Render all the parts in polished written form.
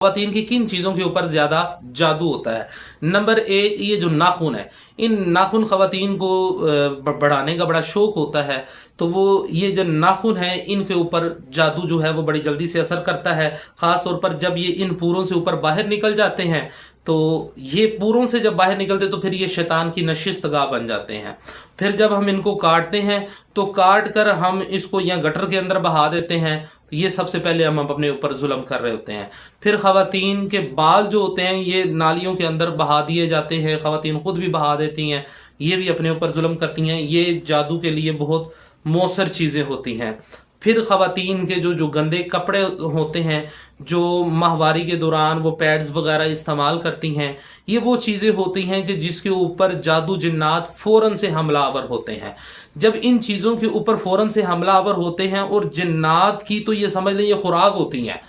ख़वातीन की किन चीज़ों के ऊपर ज़्यादा जादू होता है। नंबर एक, ये जो नाखून है, इन नाखून ख़वातीन को बढ़ाने का बड़ा शौक़ होता है, तो वो ये जो नाखून है इनके ऊपर जादू जो है वो बड़ी जल्दी से असर करता है। ख़ास तौर पर जब ये इन पूरों से ऊपर बाहर निकल जाते हैं, तो ये पूरों से जब बाहर निकलते तो फिर ये शैतान की नशिस्तगाह बन जाते हैं। फिर जब हम इनको काटते हैं तो काट कर हम इसको या गटर के अंदर बहा देते हैं, तो ये सबसे पहले हम अपने ऊपर जुल्म कर रहे होते हैं। फिर ख़वातीन के बाल जो होते हैं ये नालियों के अंदर बहा दिए जाते हैं, ख़वातीन खुद भी बहा देती हैं, ये भी अपने ऊपर जुल्म करती हैं। ये जादू के लिए बहुत मौसर चीज़ें होती हैं। फिर ख़वातीन के जो गंदे कपड़े होते हैं, जो माहवारी के दौरान वो पैड्स वगैरह इस्तेमाल करती हैं, ये वो चीज़ें होती हैं कि जिसके ऊपर जादू जिन्नात फ़ौरन से हमलावर होते हैं। जब इन चीज़ों के ऊपर फ़ौरन से हमलावर होते हैं, और जिन्नात की तो ये समझ लें ये खुराक होती हैं,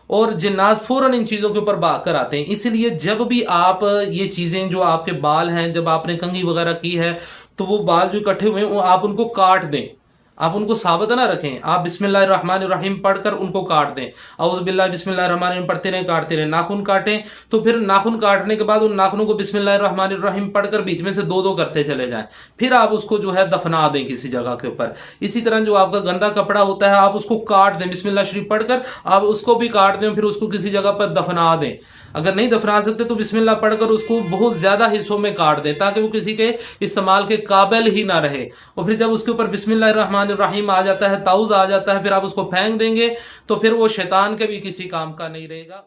और जिन्नात फ़ौरन इन चीज़ों के ऊपर भाग आते हैं। इसलिए जब भी आप ये चीज़ें, जो आपके बाल हैं, जब आपने कंघी वगैरह की है, तो वो बाल जो इकट्ठे हुए हैं आप उनको काट दें। आप उनको साबित ना रखें, आप बिस्मिल्लाहिर्रहमानिर्रहीम पढ़कर उनको काट दें। औज़ु बिल्लाहि बिस्मिल्लाहिर्रहमानिर्रहीम पढ़ते रहें, काटते रहें। नाखून काटें तो फिर नाखून काटने के बाद उन नाखूनों को बिस्मिल्लाहिर्रहमानिर्रहीम पढ़कर बीच में से दो दो करते चले जाएं। फिर आप उसको जो है दफना दें किसी जगह के ऊपर। इसी तरह जो आपका गंदा कपड़ा होता है आप उसको काट दें, बिस्मिल्लाह शरीफ पढ़कर आप उसको भी काट दें, फिर उसको किसी जगह पर दफना दें। अगर नहीं दफना सकते तो बिस्मिल्लाह पढ़कर उसको बहुत ज़्यादा हिस्सों में काट दें, ताकि वो किसी के इस्तेमाल के काबिल ही ना रहे। और फिर जब उसके ऊपर बिस्मिल्लाहिर्रहमानिर्रहीम आ जाता है, ताउज़ आ जाता है, फिर आप उसको फेंक देंगे, तो फिर वो शैतान के भी किसी काम का नहीं रहेगा।